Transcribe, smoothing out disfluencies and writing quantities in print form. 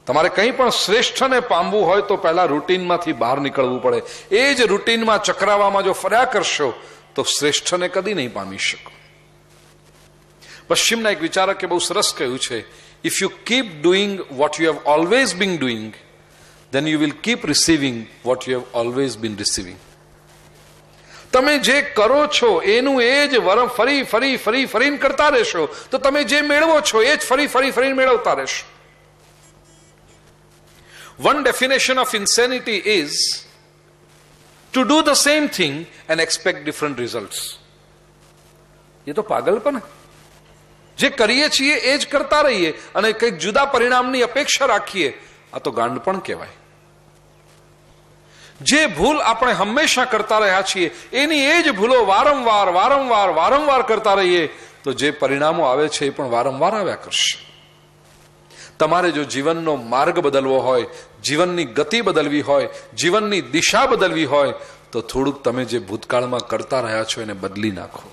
તમારે કંઈ પણ શ્રેષ્ઠને પામવું હોય તો પહેલા રૂટીનમાંથી બહાર નીકળવું પડે. એ જ રૂટીનમાં ચક્રાવામાં જો ફર્યા કરશો તો શ્રેષ્ઠને કદી નહીં પામી શકો. પશ્ચિમના એક વિચારકે બહુ સરસ કહ્યું છે, if you keep doing what you have always bin doing, then you will keep receiving what you have always been receiving. તમે જે કરો છો એનું એ જ ફરી ફરી ફરી ફરીને કરતા રહેશો તો તમે જે મેળવો છો એ જ ફરી ફરી ફરીને મેળવતા રહેશો. One definition of insanity is to do the same thing and expect different results. ये तो पागलपन है. જે કરીએ છીએ એ જ કરતા રહીએ અને કંઈક જુદા પરિણામની અપેક્ષા રાખીએ, આ તો ગાંડપણ કહેવાય. જે ભૂલ આપણે હંમેશા કરતા રહ્યા છીએ એની એ જ ભૂલો વારંવાર વારંવાર વારંવાર કરતા રહીએ તો જે પરિણામો આવે છે એ પણ વારંવાર આવ્યા કરશે. તમારે જો જીવનનો માર્ગ બદલવો હોય, જીવનની ગતિ બદલવી હોય, જીવનની દિશા બદલવી હોય તો થોડુંક તમે જે ભૂતકાળમાં કરતા રહ્યા છો એને બદલી નાખો.